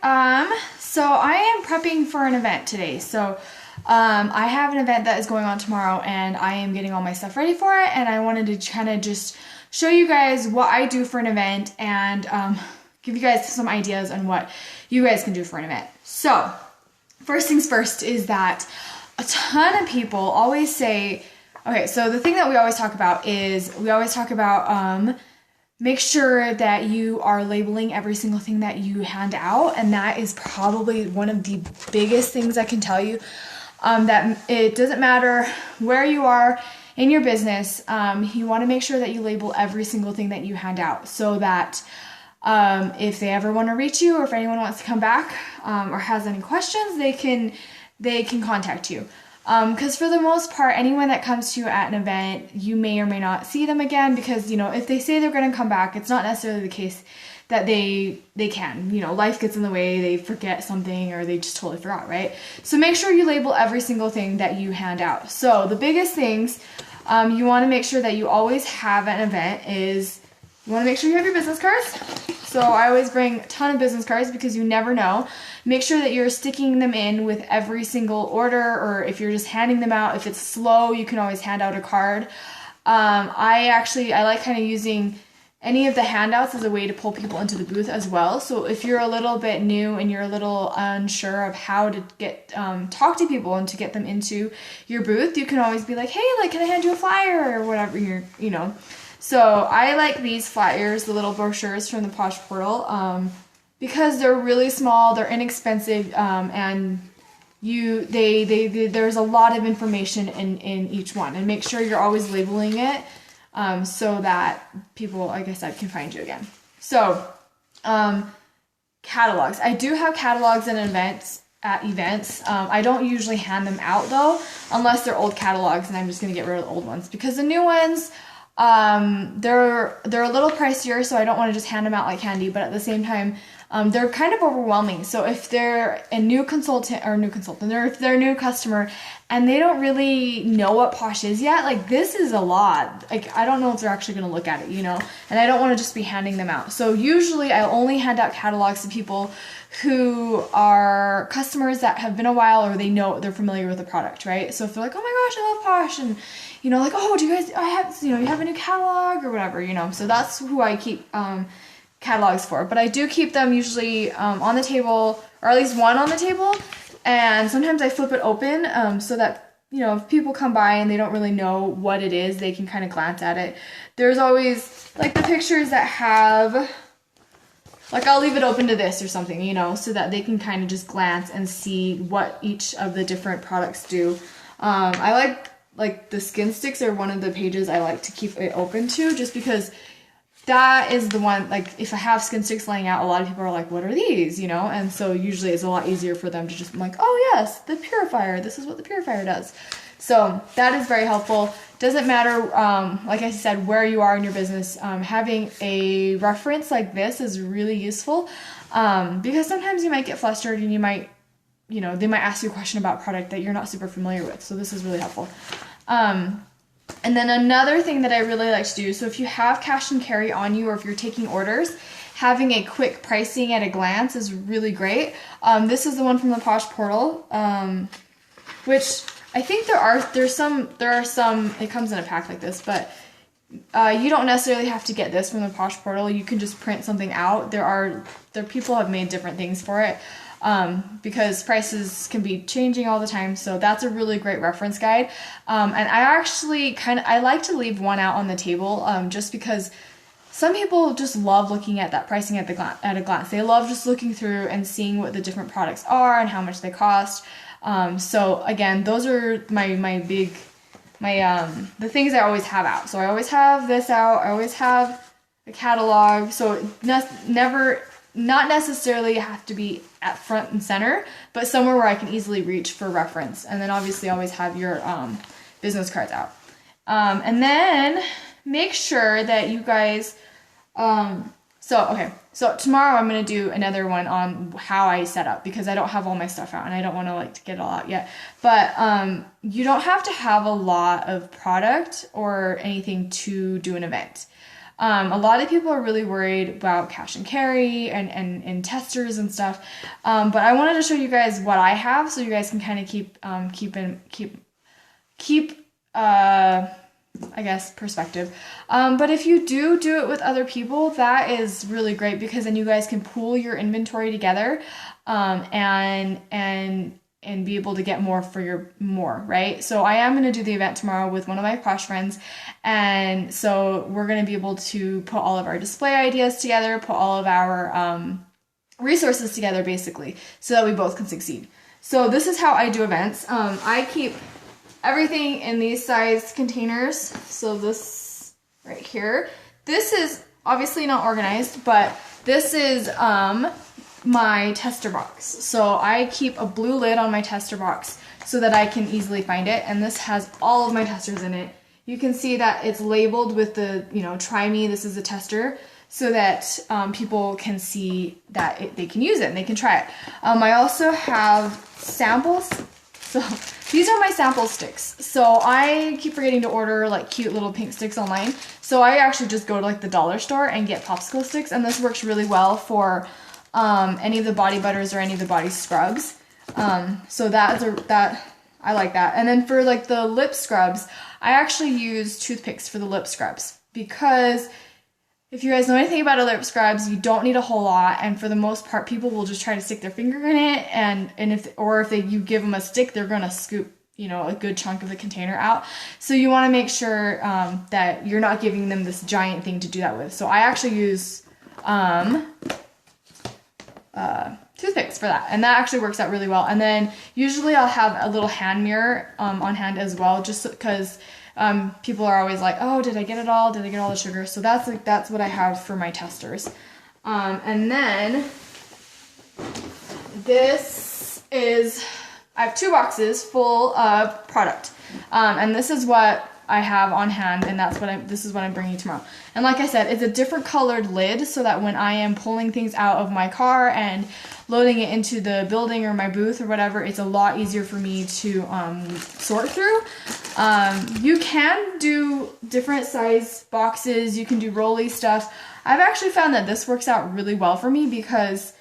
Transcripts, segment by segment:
So I am prepping for an event today. So I have an event that is going on tomorrow and I am getting all my stuff ready for it, and I wanted to kind of just show you guys what I do for an event and give you guys some ideas on what you guys can do for an event. So first things first is that a ton of people always say, okay, so the thing that we always talk about is make sure that you are labeling every single thing that you hand out, and that is probably one of the biggest things I can tell you, that it doesn't matter where you are in your business, you want to make sure that you label every single thing that you hand out, so that if they ever want to reach you, or if anyone wants to come back or has any questions, they can contact you. Because for the most part, anyone that comes to you at an event, you may or may not see them again, because, you know, if they say they're going to come back, it's not necessarily the case that they can. You know, life gets in the way, they forget something, or they just totally forgot, right? So make sure you label every single thing that you hand out. So the biggest things you want to make sure that you always have at an event is you want to make sure you have your business cards. So I always bring a ton of business cards because you never know. Make sure that you're sticking them in with every single order, or if you're just handing them out, if it's slow, you can always hand out a card. I like kind of using any of the handouts as a way to pull people into the booth as well. So if you're a little bit new and you're a little unsure of how to get talk to people and to get them into your booth, you can always be like, hey, like, can I hand you a flyer or whatever, you know. So I like these flyers, the little brochures from the Posh portal, because they're really small, they're inexpensive, and there's a lot of information in each one. And make sure you're always labeling it so that people, like I said, can find you again. So catalogs. I do have catalogs at events. I don't usually hand them out though, unless they're old catalogs, and I'm just gonna get rid of the old ones, because the new ones, they're a little pricier, so I don't want to just hand them out like candy, but at the same time, they're kind of overwhelming. So if they're a new consultant, or if they're a new customer and they don't really know what Posh is yet, like, this is a lot. Like, I don't know if they're actually going to look at it, you know, and I don't want to just be handing them out. So usually I only hand out catalogs to people who are customers that have been a while, or they're familiar with the product, right? So if they're like, oh my gosh, I love Posh, and, you know, like, oh, you have a new catalog or whatever, you know. So that's who I keep catalogs for. But I do keep them usually on the table, or at least one on the table, and sometimes I flip it open so that, you know, if people come by and they don't really know what it is, they can kind of glance at it. There's always, like, the pictures that have, like, I'll leave it open to this or something, you know, so that they can kind of just glance and see what each of the different products do. I like the skin sticks are one of the pages I like to keep it open to, just because that is the one, like, if I have skin sticks laying out, a lot of people are like, what are these, you know? And so usually it's a lot easier for them to just be like, oh yes, the purifier, this is what the purifier does. So that is very helpful. Doesn't matter, like I said, where you are in your business, having a reference like this is really useful, because sometimes you might get flustered and they might ask you a question about a product that you're not super familiar with. So this is really helpful. And then another thing that I really like to do, so if you have cash and carry on you, or if you're taking orders, having a quick pricing at a glance is really great. This is the one from the Posh portal, which I think there are some, it comes in a pack like this, but you don't necessarily have to get this from the Posh portal. You can just print something out. People have made different things for it, because prices can be changing all the time. So that's a really great reference guide. And I actually I like to leave one out on the table, just because some people just love looking at that pricing at a glance. They love just looking through and seeing what the different products are and how much they cost. So again, those are the things I always have out. So I always have this out. I always have a catalog. So not necessarily have to be at front and center, but somewhere where I can easily reach for reference. And then obviously always have your business cards out. And then make sure that you guys, so tomorrow I'm going to do another one on how I set up, because I don't have all my stuff out and I don't want to get it all out yet. But you don't have to have a lot of product or anything to do an event. A lot of people are really worried about cash and carry and testers and stuff. But I wanted to show you guys what I have so you guys can kind of keep I guess perspective. But if you do it with other people, that is really great because then you guys can pool your inventory together, and be able to get more for your right? So I am going to do the event tomorrow with one of my Posh friends, and so we're going to be able to put all of our display ideas together, put all of our resources together basically, so that we both can succeed. So this is how I do events. I keep everything in these size containers. So this right here, this is obviously not organized, but this is my tester box. So I keep a blue lid on my tester box so that I can easily find it, and this has all of my testers in it. You can see that it's labeled with the, try me, this is a tester, so that people can see that they can use it and they can try it. I also have samples. So these are my sample sticks. So I keep forgetting to order like cute little pink sticks online. So I actually just go to like the dollar store and get popsicle sticks, and this works really well for any of the body butters or any of the body scrubs. So that I like that. And then for like the lip scrubs, I actually use toothpicks for the lip scrubs, because if you guys know anything about a lip scrubs, you don't need a whole lot, and for the most part, people will just try to stick their finger in it, and if you give them a stick, they're gonna scoop a good chunk of the container out. So you want to make sure that you're not giving them this giant thing to do that with. So I actually use toothpicks for that, and that actually works out really well. And then usually I'll have a little hand mirror on hand as well, just because people are always like, oh, did I get it all? Did I get all the sugar? So that's what I have for my testers. And then I have 2 boxes full of product. And this is what I have on hand, and this is what I'm bringing tomorrow. And like I said, it's a different colored lid so that when I am pulling things out of my car and loading it into the building or my booth or whatever, it's a lot easier for me to sort through. You can do different size boxes, you can do rolly stuff. I've actually found that this works out really well for me because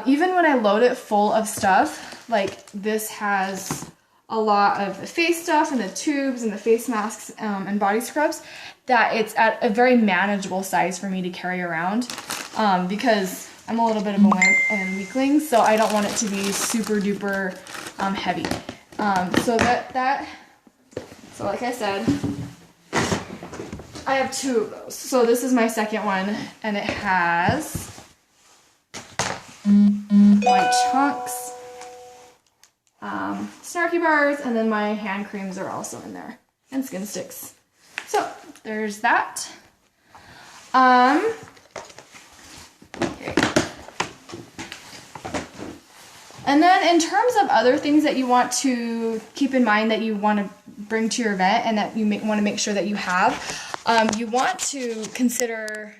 even when I load it full of stuff, like this has a lot of the face stuff and the tubes and the face masks and body scrubs, that it's at a very manageable size for me to carry around, because I'm a little bit of a wimp and weakling, so I don't want it to be super duper heavy. So like I said, I have 2 of those. So this is my second one, and it has white chunks, snarky bars, and then my hand creams are also in there, and skin sticks. So there's that. Okay. And then in terms of other things that you want to keep in mind that you want to bring to your event and that you want to make sure that you have, you want to consider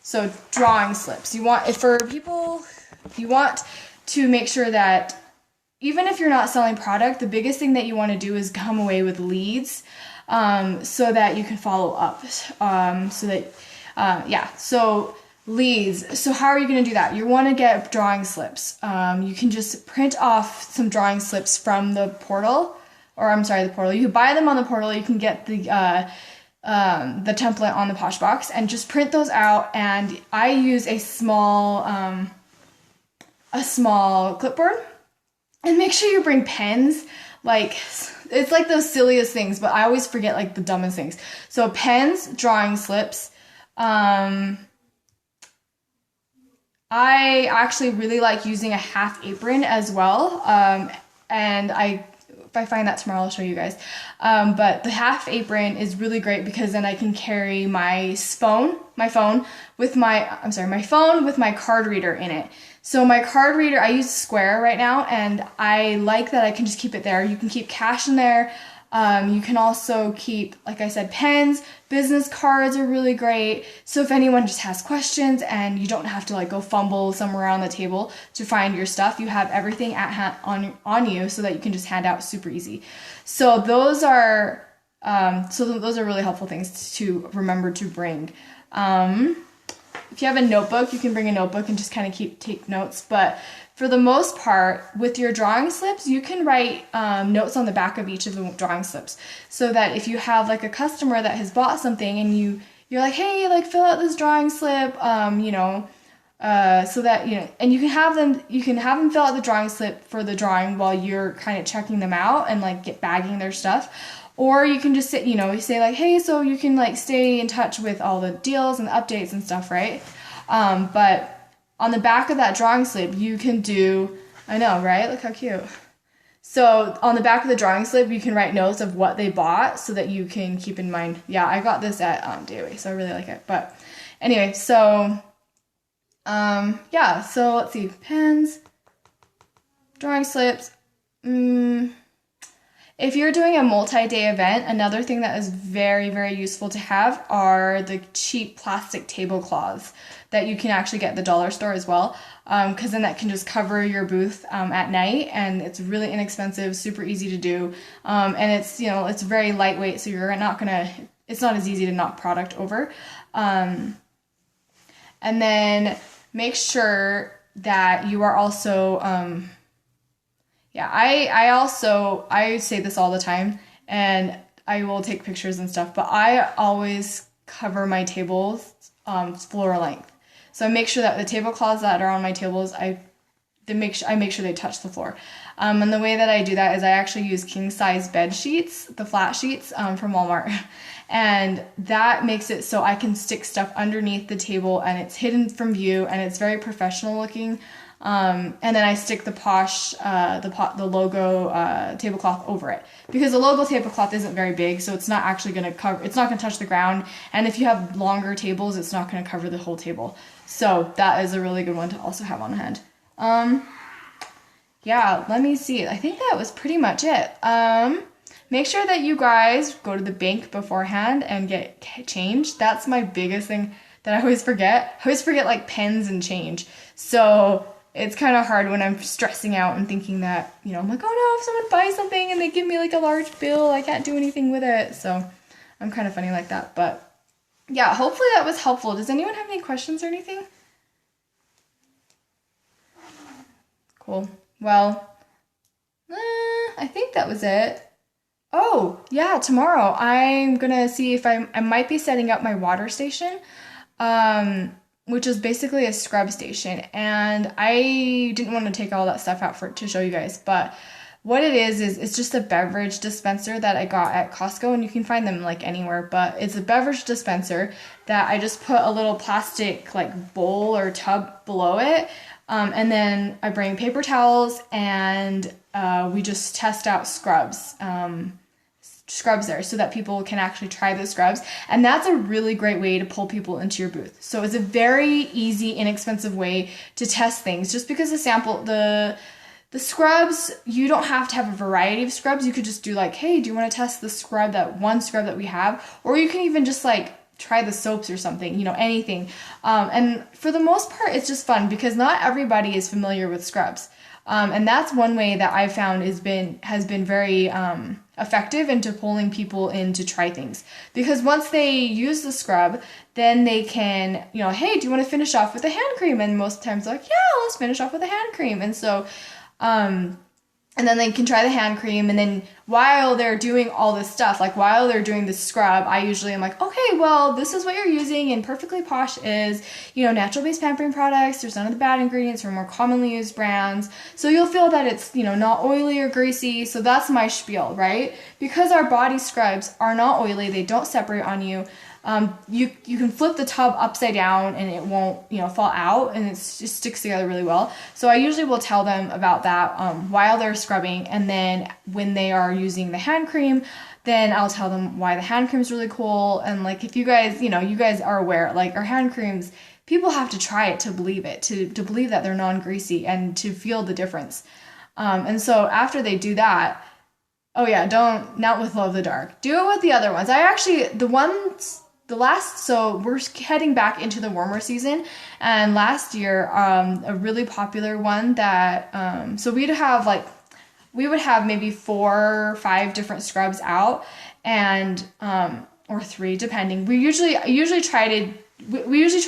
so drawing slips. You want to make sure that even if you're not selling product, the biggest thing that you want to do is come away with leads, so that you can follow up. So leads. So how are you going to do that? You want to get drawing slips. You can just print off some drawing slips from the portal, the portal. You can buy them on the portal. You can get the template on the Posh box and just print those out. And I use a small clipboard. And make sure you bring pens. Like, it's like those silliest things, but I always forget like the dumbest things. So pens, drawing slips. I actually really like using a half apron as well. And if I find that tomorrow, I'll show you guys. But the half apron is really great because then I can carry my phone with my card reader in it. So my card reader, I use Square right now, and I like that I can just keep it there. You can keep cash in there. You can also keep, like I said, pens. Business cards are really great. So if anyone just has questions and you don't have to like go fumble somewhere around the table to find your stuff, you have everything at hand on you so that you can just hand out super easy. So those are So those are really helpful things to remember to bring. If you have a notebook, you can bring a notebook and just kind of take notes. But for the most part, with your drawing slips, you can write notes on the back of each of the drawing slips, so that if you have like a customer that has bought something and you're like, hey, like fill out this drawing slip, so that, and you can have them fill out the drawing slip for the drawing while you're kind of checking them out and like bagging their stuff. Or you can just sit, you say like, hey, so you can like stay in touch with all the deals and the updates and stuff, right? But on the back of that drawing slip, you can do, I know, right? Look how cute. So on the back of the drawing slip, you can write notes of what they bought so that you can keep in mind. Yeah, I got this at Daily, so I really like it. But anyway, so yeah, so let's see, pens, drawing slips. If you're doing a multi-day event, another thing that is very, very useful to have are the cheap plastic tablecloths that you can actually get at the dollar store as well, because then that can just cover your booth at night, and it's really inexpensive, super easy to do, and it's, it's very lightweight, so it's not as easy to knock product over. And then make sure that you are also, I say this all the time, and I will take pictures and stuff, but I always cover my tables floor length. So I make sure that the tablecloths that are on my tables, I make sure they touch the floor. And the way that I do that is I actually use king size bed sheets, the flat sheets from Walmart. And that makes it so I can stick stuff underneath the table and it's hidden from view and it's very professional looking. And then I stick the Posh, the logo tablecloth over it, because the logo tablecloth isn't very big, so it's not actually going to it's not going to touch the ground. And if you have longer tables, it's not going to cover the whole table. So that is a really good one to also have on hand. Yeah, let me see. I think that was pretty much it. Make sure that you guys go to the bank beforehand and get change. That's my biggest thing that I always forget. I always forget like pens and change. So it's kind of hard when I'm stressing out and thinking that, I'm like, oh no, if someone buys something and they give me like a large bill, I can't do anything with it. So I'm kind of funny like that. But yeah, hopefully that was helpful. Does anyone have any questions or anything? Cool. Well, I think that was it. Oh, yeah, tomorrow I'm going to see if I might be setting up my water station, which is basically a scrub station. And I didn't want to take all that stuff out to show you guys, but what it is it's just a beverage dispenser that I got at Costco, and you can find them like anywhere, but it's a beverage dispenser that I just put a little plastic like bowl or tub below it. And then I bring paper towels and we just test out scrubs there so that people can actually try the scrubs. And that's a really great way to pull people into your booth. So it's a very easy, inexpensive way to test things. Just because the scrubs, you don't have to have a variety of scrubs. You could just do like, hey, do you want to test that one scrub that we have? Or you can even just like try the soaps or something, anything. And for the most part, it's just fun because not everybody is familiar with scrubs. And that's one way that I've found has been very effective into pulling people in to try things. Because once they use the scrub, then they can, hey, do you want to finish off with a hand cream? And most times they're like, yeah, let's finish off with a hand cream. And so, and then they can try the hand cream, and then while they're doing all this stuff, like while they're doing the scrub, I usually am like, okay, well, this is what you're using, and Perfectly Posh is, natural-based pampering products. There's none of the bad ingredients from more commonly used brands. So you'll feel that it's, not oily or greasy. So that's my spiel, right? Because our body scrubs are not oily, they don't separate on you. You can flip the tub upside down and it won't, fall out, and it just sticks together really well. So I usually will tell them about that while they're scrubbing, and then when they are using the hand cream, then I'll tell them why the hand cream is really cool. And like, if you guys, you guys are aware, like our hand creams, people have to try it to believe it, to believe that they're non-greasy and to feel the difference. And so after they do that, oh yeah, not with Love the Dark. Do it with the other ones. So we're heading back into the warmer season, and last year, a really popular one that, so we would have maybe 4 or 5 different scrubs out, and or 3 depending. We usually try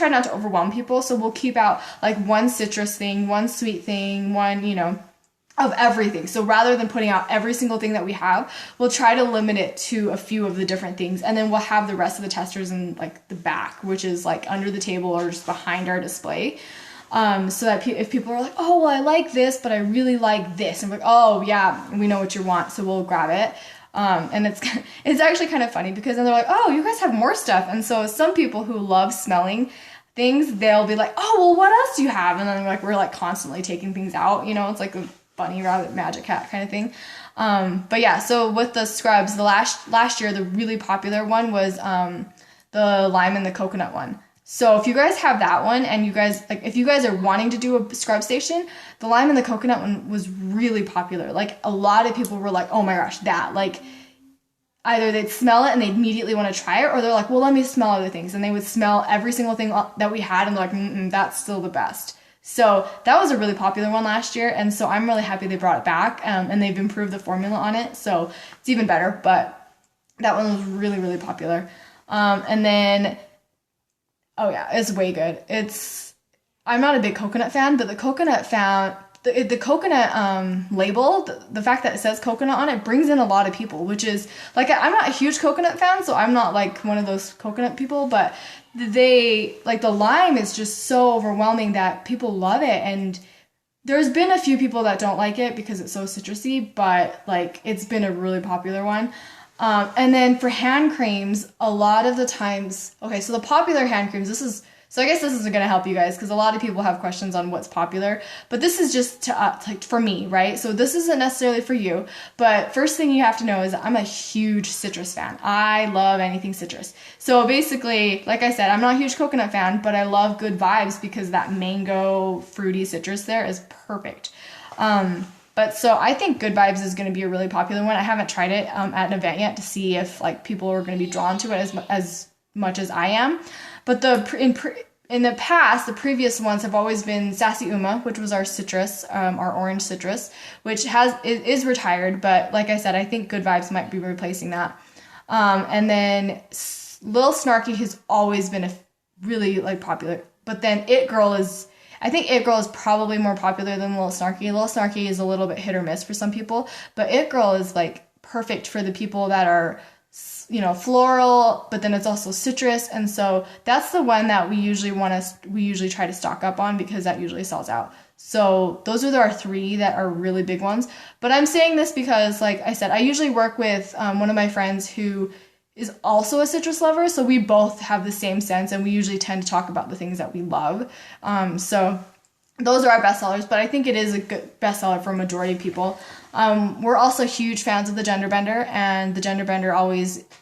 not to overwhelm people, so we'll keep out like one citrus thing, one sweet thing, one, you know, of everything. So rather than putting out every single thing that we have, we'll try to limit it to a few of the different things, and then we'll have the rest of the testers in like the back, which is like under the table or just behind our display. So that if people are like, oh, well, I like this, but I really like this, and we're like, oh yeah, we know what you want, so we'll grab it. And it's actually kind of funny because then they're like, oh, you guys have more stuff. And so some people who love smelling things, they'll be like, oh, well, what else do you have? And then like we're like constantly taking things out, you know, it's like a bunny rabbit magic hat kind of thing. But yeah, so with the scrubs, the last year the really popular one was the lime and the coconut one. So if you guys have that one, and you guys like, if you guys are wanting to do a scrub station, the lime and the coconut one was really popular. Like a lot of people were like, oh my gosh, that, like, either they'd smell it and they'd immediately want to try it, or they're like, well, let me smell other things, and they would smell every single thing that we had, and they're like, that's still the best. So that was a really popular one last year, and so I'm really happy they brought it back, and they've improved the formula on it, so it's even better. But that one was really, really popular. And then, oh yeah, it's way good. I'm not a big coconut fan, but the coconut label, the fact that it says coconut on it brings in a lot of people, which is like, I'm not a huge coconut fan, so I'm not like one of those coconut people, but like the lime is just so overwhelming that people love it. And there's been a few people that don't like it because it's so citrusy, but like it's been a really popular one. And then for hand creams, a lot of the times, okay, so the popular hand creams, so I guess this isn't going to help you guys because a lot of people have questions on what's popular, but this is just like for me, right? So this isn't necessarily for you, but first thing you have to know is I'm a huge citrus fan. I love anything citrus. So basically, like I said, I'm not a huge coconut fan, but I love Good Vibes because that mango fruity citrus there is perfect. But so I think Good Vibes is going to be a really popular one. I haven't tried it at an event yet to see if like people are going to be drawn to it as much as I am. But in the past, the previous ones have always been Sassy Uma, which was our citrus, our orange citrus, which is retired. But like I said, I think Good Vibes might be replacing that. And then Lil Snarky has always been a really like popular. But then I think It Girl is probably more popular than Lil Snarky. Lil Snarky is a little bit hit or miss for some people, but It Girl is like perfect for the people that are, you know, floral, but then it's also citrus. And so that's the one that we usually try to stock up on because that usually sells out. So those are our 3 that are really big ones. But I'm saying this because, like I said, I usually work with one of my friends who is also a citrus lover. So we both have the same sense, and we usually tend to talk about the things that we love. So those are our best sellers, but I think it is a good bestseller for a majority of people. We're also huge fans of the Gender Bender, and the Gender Bender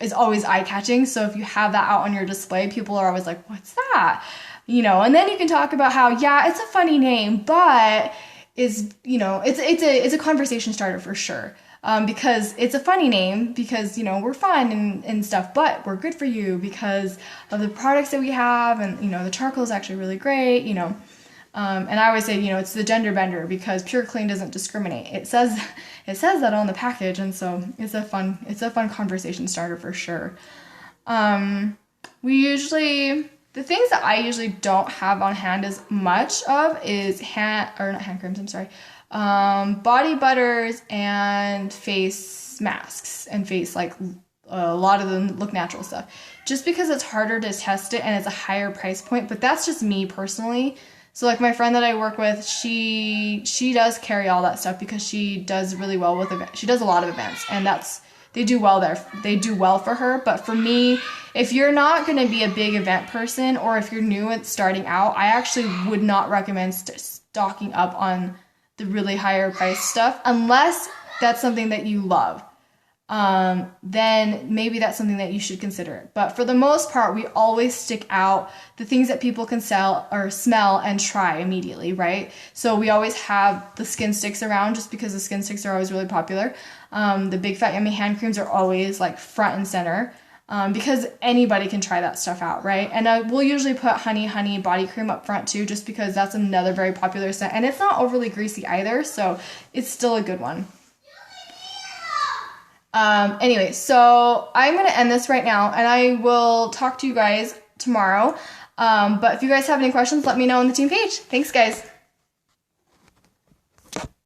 is always eye-catching. So if you have that out on your display, people are always like, what's that? You know, and then you can talk about how, yeah, it's a funny name, but it's a conversation starter for sure. Because it's a funny name because, you know, we're fun and stuff, but we're good for you because of the products that we have, and, you know, the charcoal is actually really great, you know. And I always say, you know, it's the Gender Bender because Pure Clean doesn't discriminate. It says that on the package, and so it's a fun conversation starter for sure. The things that I usually don't have on hand as much of is body butters and face masks and face, like, a lot of them look natural stuff, just because it's harder to test it and it's a higher price point. But that's just me personally. So like my friend that I work with, she does carry all that stuff because she does really well with events. She does a lot of events, and they do well there. They do well for her. But for me, if you're not going to be a big event person, or if you're new at starting out, I actually would not recommend stocking up on the really higher price stuff unless that's something that you love. Then maybe that's something that you should consider. But for the most part, we always stick out the things that people can sell or smell and try immediately, right? So we always have the skin sticks around just because the skin sticks are always really popular. The Big Fat Yummy hand creams are always like front and center. Because anybody can try that stuff out, right? And we'll usually put Honey body cream up front too, just because that's another very popular scent, and it's not overly greasy either, so it's still a good one. Anyway, so I'm going to end this right now, and I will talk to you guys tomorrow. But if you guys have any questions, let me know on the team page. Thanks, guys.